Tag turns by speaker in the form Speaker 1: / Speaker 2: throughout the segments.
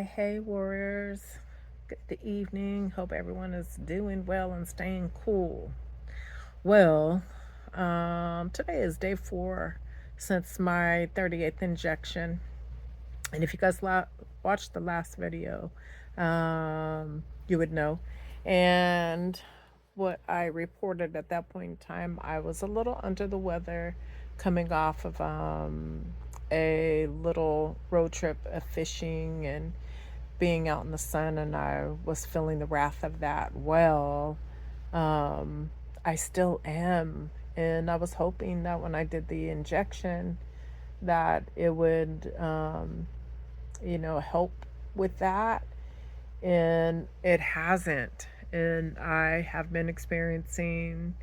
Speaker 1: Hey, warriors. Good evening. Hope everyone is doing well and staying cool. Well, today is day 4 since my 38th injection. And if you guys watched the last video, you would know. And what I reported at that point in time, I was a little under the weather coming off of a little road trip of fishing and being out in the sun, and I was feeling the wrath of that. Well, um, I still am, and I was hoping that when I did the injection, that it would, help with that, and it hasn't. And I have been experiencing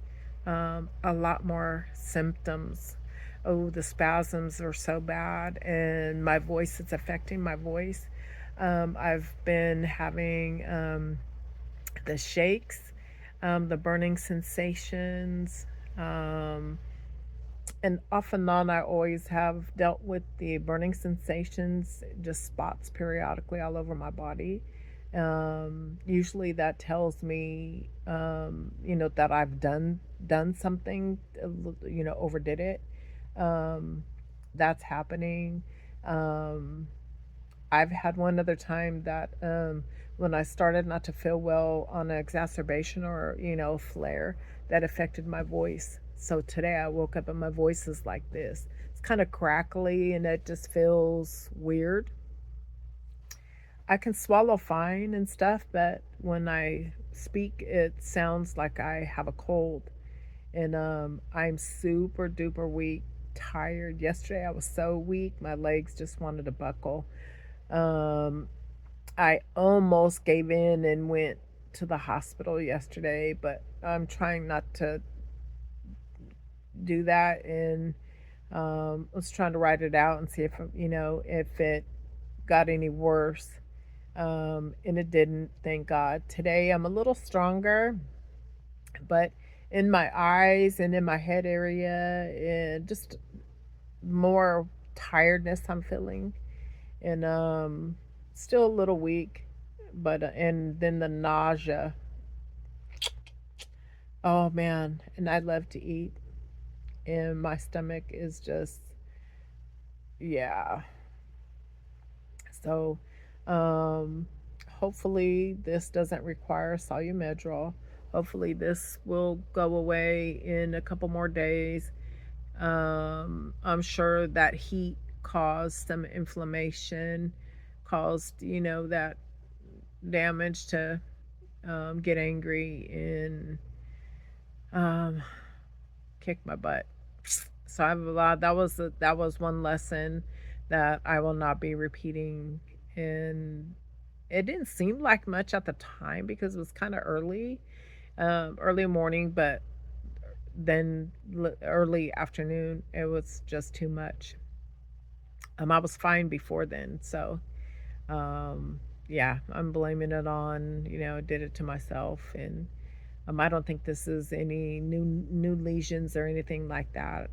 Speaker 1: a lot more symptoms. Oh, the spasms are so bad, and my voice, it's affecting my voice. I've been having the shakes, the burning sensations, um, and off and on, I always have dealt with the burning sensations, just spots periodically all over my body. Usually, that tells me, that I've done something, overdid it. Um, that's happening. Um, I've had one other time that when I started not to feel well on an exacerbation or, flare, that affected my voice. So today I woke up and my voice is like this. It's kind of crackly and it just feels weird. I can swallow fine and stuff, but when I speak, it sounds like I have a cold. And I'm super duper weak, tired. Yesterday I was so weak, my legs just wanted to buckle. Um, I almost gave in and went to the hospital yesterday, but I'm trying not to do that. And I was trying to write it out and see if it got any worse. And it didn't, thank God. Today I'm a little stronger, but in my eyes and in my head area, and just more tiredness I'm feeling, and still a little weak, but and then the nausea. Oh man, and I love to eat, and my stomach is just, yeah. So, um, hopefully this doesn't require solumedrol. Hopefully this will go away in a couple more days. I'm sure that heat caused some inflammation, caused that damage to get angry and um, kick my butt. So I have a lot. That was one lesson that I will not be repeating. And it didn't seem like much at the time because it was kind of early morning, but then early afternoon, it was just too much. I was fine before then, so yeah, I'm blaming it on did it to myself. And I don't think this is any new lesions or anything like that.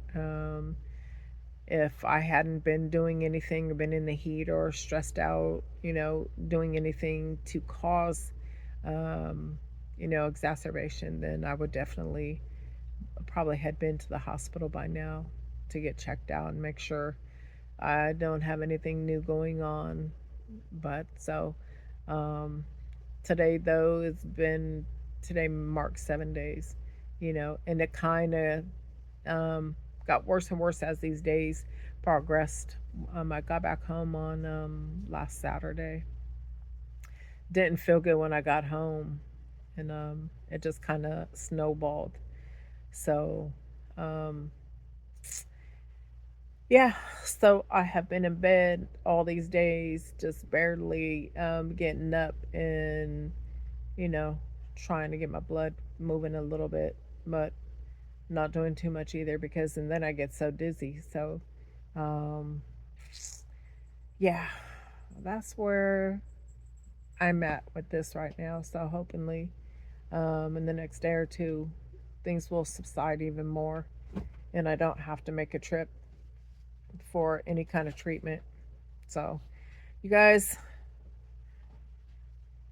Speaker 1: If I hadn't been doing anything or been in the heat or stressed out, doing anything to cause, um, exacerbation, then I would definitely probably had been to the hospital by now to get checked out and make sure I don't have anything new going on. But so um, today, though, today marks 7 days, and it kind of got worse and worse as these days progressed. I got back home on last Saturday. Didn't feel good when I got home, and it just kind of snowballed. So, um, yeah, so I have been in bed all these days, just barely getting up and, you know, trying to get my blood moving a little bit, but not doing too much either because and then I get so dizzy. So, um, yeah, that's where I'm at with this right now. So, hopefully, in the next day or two, things will subside even more and I don't have to make a trip for any kind of treatment. So, you guys,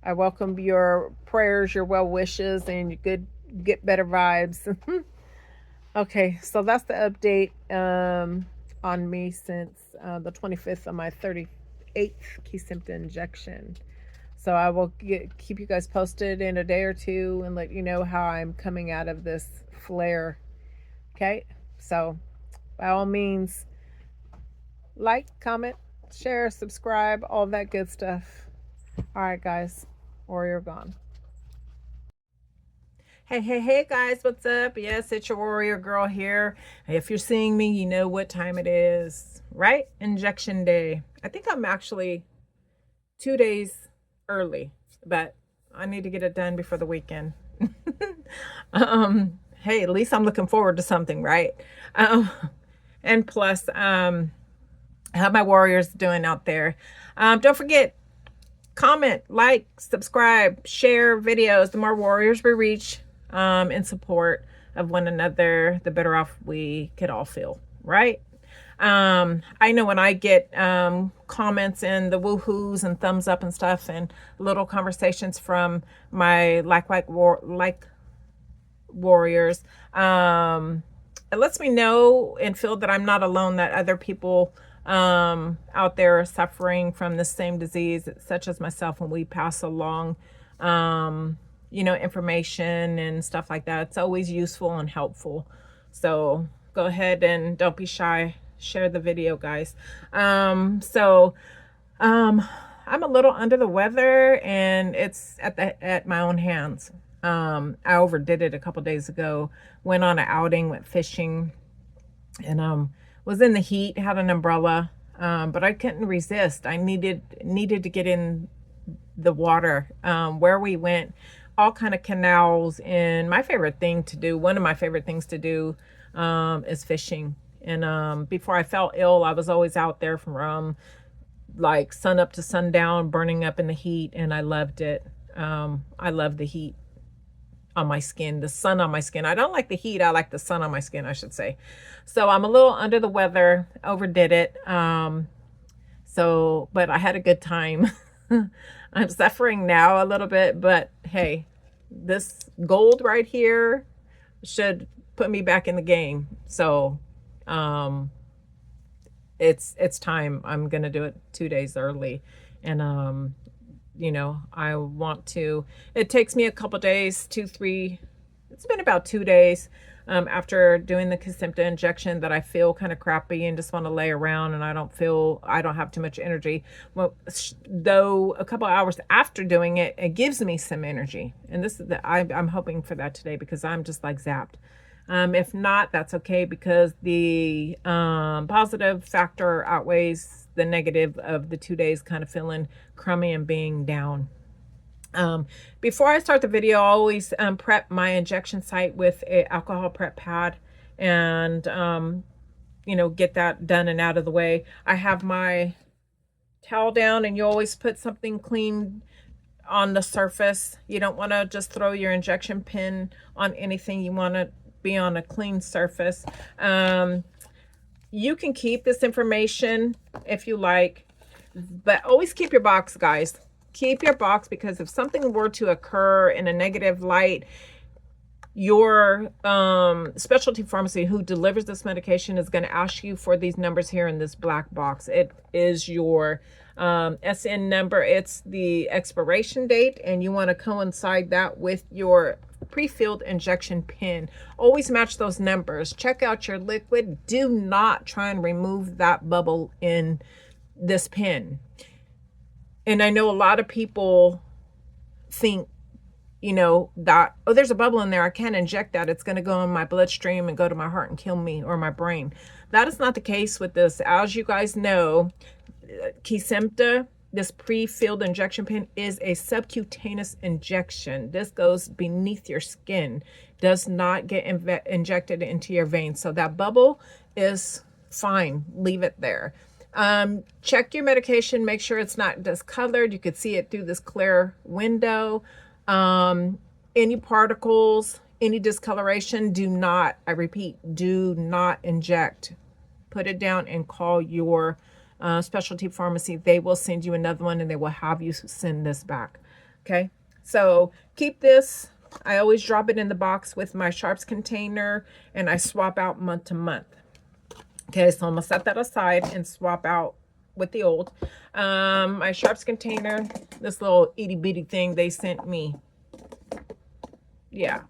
Speaker 1: I welcome your prayers, your well wishes, and your good get better vibes. Okay, so that's the update on me since the 25th of my 38th Kesimpta injection. So I will keep you guys posted in a day or two and let you know how I'm coming out of this flare. Okay, so by all means, like, comment, share, subscribe, all that good stuff. All right, guys, warrior gone. Hey, hey, hey, guys, what's up? Yes, it's your warrior girl here. If you're seeing me, you know what time it is, right? Injection day. I think I'm actually 2 days early, but I need to get it done before the weekend. Hey, at least I'm looking forward to something, right? Um, and plus, how my warriors doing out there? Don't forget, comment, like, subscribe, share videos. The more warriors we reach in support of one another, the better off we could all feel, right? I know when I get comments and the woohoos and thumbs up and stuff and little conversations from my like warriors, it lets me know and feel that I'm not alone, that other people out there are suffering from the same disease, such as myself, when we pass along information and stuff like that. It's always useful and helpful. So go ahead and don't be shy. Share the video, guys. I'm a little under the weather, and it's at my own hands. I overdid it a couple days ago. Went on an outing, went fishing, and was in the heat. Had an umbrella, but I couldn't resist. I needed to get in the water. Where we went, all kind of canals, and my favorite thing to do, one of my favorite things to do, is fishing. And before I fell ill, I was always out there from like sun up to sundown, burning up in the heat, and I loved it. I love the heat on my skin, the sun on my skin. I don't like the heat. I like the sun on my skin, I should say. So I'm a little under the weather, overdid it. But I had a good time. I'm suffering now a little bit, but hey, this gold right here should put me back in the game. So, it's time. I'm going to do it 2 days early. And, I want to, it takes me a couple days, 2, 3, it's been about 2 days, after doing the Kesimpta injection, that I feel kind of crappy and just want to lay around, and I don't have too much energy. Well, though a couple hours after doing it, it gives me some energy. And this is I'm hoping for that today, because I'm just like zapped. If not, that's okay, because the positive factor outweighs the negative of the 2 days kind of feeling crummy and being down. Before I start the video, I always prep my injection site with an alcohol prep pad, and get that done and out of the way. I have my towel down, and you always put something clean on the surface. You don't want to just throw your injection pin on anything. You want to be on a clean surface. You can keep this information if you like, but always keep your box, guys. Keep your box, because if something were to occur in a negative light, your specialty pharmacy who delivers this medication is going to ask you for these numbers here in this black box. It is your SN number. It's the expiration date, and you want to coincide that with your pre-filled injection pin. Always match those numbers. Check out your liquid. Do not try and remove that bubble in this pin. And I know a lot of people think, that, oh, there's a bubble in there, I can't inject that, it's going to go in my bloodstream and go to my heart and kill me, or my brain. That is not the case with this. As you guys know, Kesimpta, this pre-filled injection pin, is a subcutaneous injection. This goes beneath your skin, does not get injected into your veins. So that bubble is fine. Leave it there. Check your medication. Make sure it's not discolored. You could see it through this clear window. Any particles, any discoloration, do not, I repeat, do not inject. Put it down and call your specialty pharmacy. They will send you another one, and they will have you send this back. Okay, so keep this. I always drop it in the box with my sharps container, and I swap out month to month. Okay, so I'm gonna set that aside and swap out with the old. My sharps container, this little itty bitty thing they sent me. Yeah,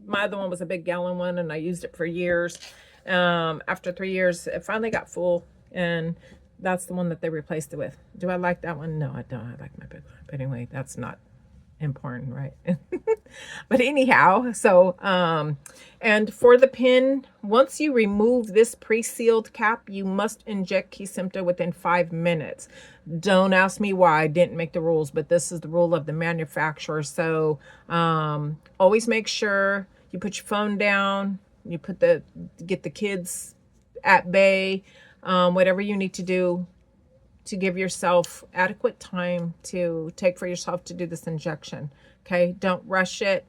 Speaker 1: my other one was a big gallon one, and I used it for years. After 3 years, it finally got full, and that's the one that they replaced it with. Do I like that one? No, I don't. I like my big one. But anyway, that's not important, right? But anyhow, so and for the pin, once you remove this pre-sealed cap, you must inject Kesimpta within 5 minutes. Don't ask me why. I didn't make the rules, but this is the rule of the manufacturer. So always make sure you put your phone down, you get the kids at bay, whatever you need to do to give yourself adequate time to take for yourself to do this injection. Okay, don't rush it.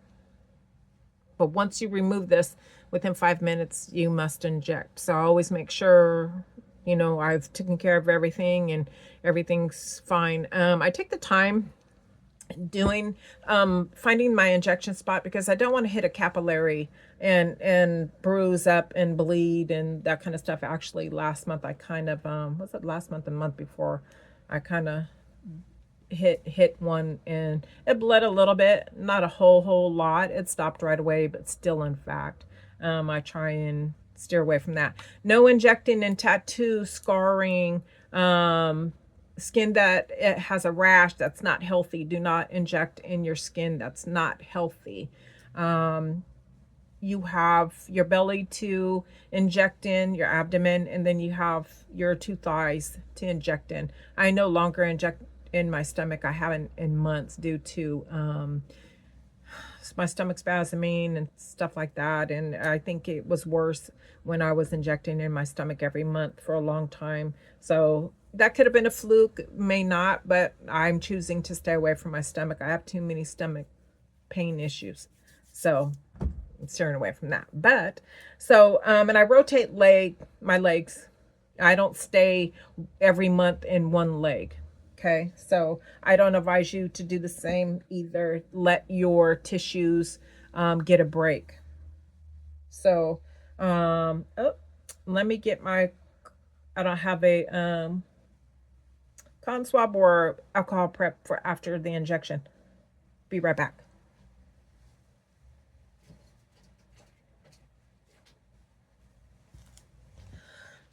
Speaker 1: But once you remove this, within 5 minutes, you must inject. So always make sure, I've taken care of everything and everything's fine. I take the time doing finding my injection spot because I don't want to hit a capillary and bruise up and bleed and that kind of stuff. Actually, last month I kind of was it last month, the month before, I kind of hit one and it bled a little bit, not a whole lot. It stopped right away, but still, in fact, I try and steer away from that. No injecting in tattoo, scarring, skin that it has a rash that's not healthy. Do not inject in your skin that's not healthy. You have your belly to inject in, your abdomen, and then you have your two thighs to inject in. I no longer inject in my stomach. I haven't in months due to my stomach spasming and stuff like that. And I think it was worse when I was injecting in my stomach every month for a long time. So that could have been a fluke, may not, but I'm choosing to stay away from my stomach. I have too many stomach pain issues. So I'm steering away from that. But so, and I rotate my legs. I don't stay every month in one leg. Okay, so I don't advise you to do the same either. Let your tissues get a break. So, let me get I don't have a cotton swab or alcohol prep for after the injection. Be right back.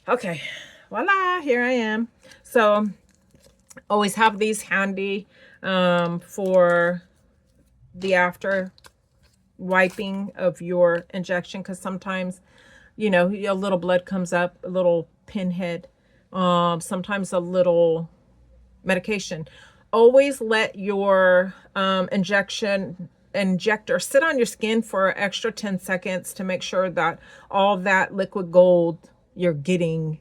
Speaker 1: Okay, voila, here I am. So always have these handy for the after wiping of your injection, because sometimes a little blood comes up, a little pinhead, sometimes a little medication. Always let your injector sit on your skin for an extra 10 seconds to make sure that all that liquid gold, you're getting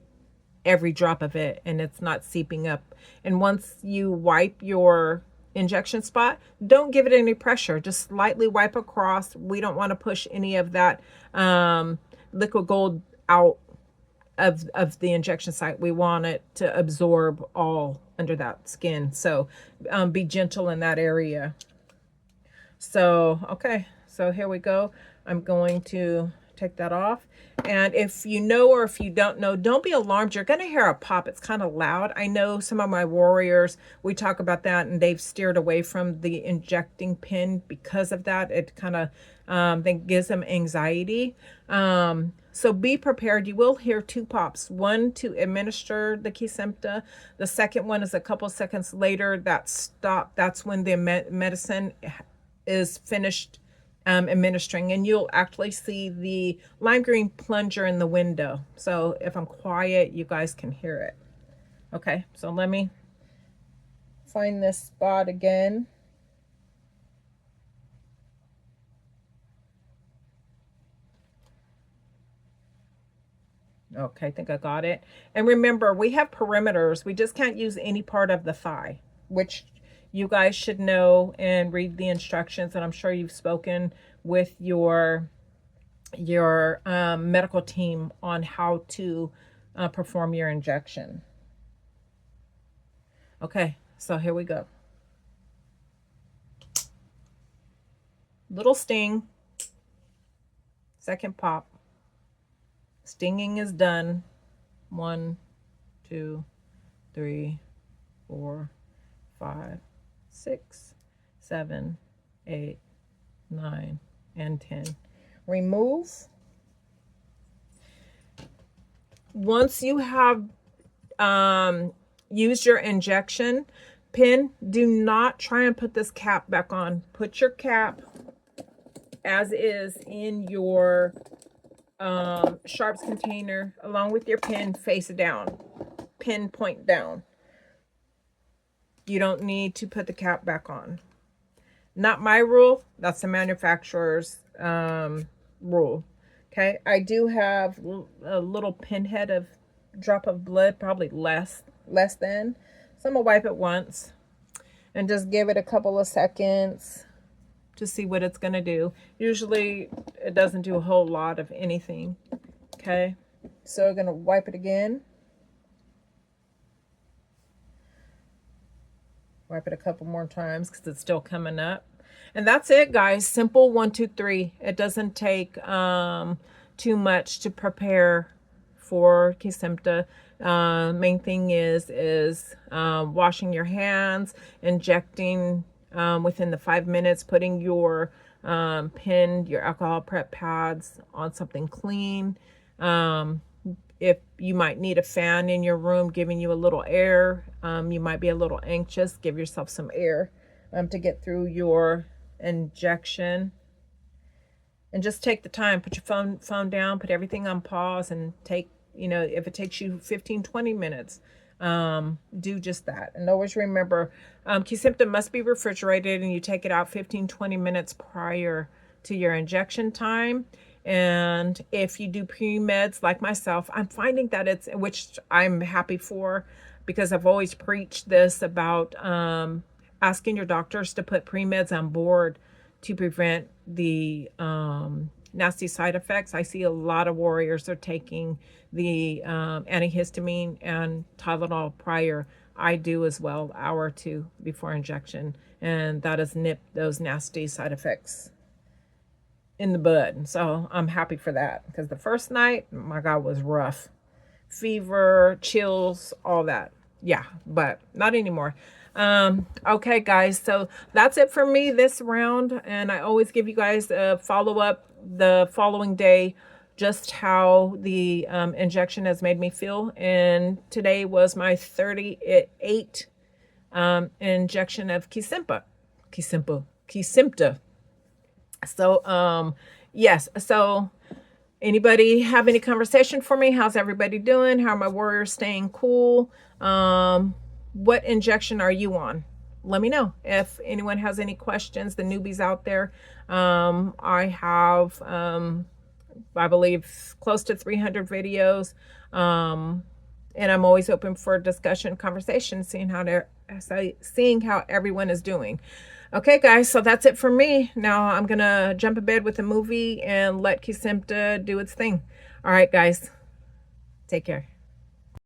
Speaker 1: every drop of it and it's not seeping up. And once you wipe your injection spot, don't give it any pressure. Just slightly wipe across. We don't want to push any of that liquid gold out of the injection site. We want it to absorb all under that skin. So be gentle in that area. So, okay, so here we go. I'm going to take that off. And if you know or if you don't know, don't be alarmed. You're going to hear a pop. It's kind of loud. I know some of my warriors, we talk about that, and they've steered away from the injecting pin because of that. It kind of gives them anxiety. So be prepared. You will hear two pops. One to administer the Kesimpta. The second one is a couple seconds later. That's when the medicine is finished administering, and you'll actually see the lime green plunger in the window. So if I'm quiet, you guys can hear it. Okay, so let me find this spot again. Okay, I think I got it. And remember, we have perimeters. We just can't use any part of the thigh, which you guys should know and read the instructions. And I'm sure you've spoken with your medical team on how to perform your injection. Okay, so here we go. Little sting. Second pop. Stinging is done. 1, 2, 3, 4, 5, 6, 7, 8, 9, and 10. Remove. Once you have used your injection pin, do not try and put this cap back on. Put your cap as is in your sharps container along with your pin, face down, pin point down. You don't need to put the cap back on. Not my rule, that's the manufacturer's rule. Okay, I do have a little pinhead of drop of blood, probably less than. So I'm gonna wipe it once and just give it a couple of seconds to see what it's gonna do. Usually it doesn't do a whole lot of anything. Okay, so we're gonna wipe it again. Wipe it a couple more times because it's still coming up. And that's it, guys. Simple 1, 2, 3. It doesn't take too much to prepare for Kesimpta. Main thing is washing your hands, injecting within the 5 minutes, putting your pin, your alcohol prep pads on something clean. If you might need a fan in your room giving you a little air, you might be a little anxious, give yourself some air to get through your injection. And just take the time, put your phone down, put everything on pause, and take, if it takes you 15-20 minutes, do just that. And always remember, Kesimpta must be refrigerated, and you take it out 15-20 minutes prior to your injection time. And if you do pre-meds like myself, I'm finding that which I'm happy for, because I've always preached this about asking your doctors to put pre-meds on board to prevent the nasty side effects. I see a lot of warriors are taking the antihistamine and Tylenol prior. I do as well, hour or two before injection, and that has nipped those nasty side effects in the bud. So I'm happy for that, because the first night, my God, was rough. Fever, chills, all that. Yeah, but not anymore. Okay, guys, so that's it for me this round, and I always give you guys a follow-up the following day, just how the injection has made me feel. And today was my 38 injection of Kesimpta. So yes, so anybody have any conversation for me? How's everybody doing? How are my warriors staying cool? What injection are you on? Let me know if anyone has any questions, the newbies out there. I have I believe close to 300 videos, and I'm always open for discussion, conversation, seeing how everyone is doing. Okay, guys, so that's it for me. Now I'm gonna jump in bed with a movie and let Kesimpta do its thing. All right, guys, take care.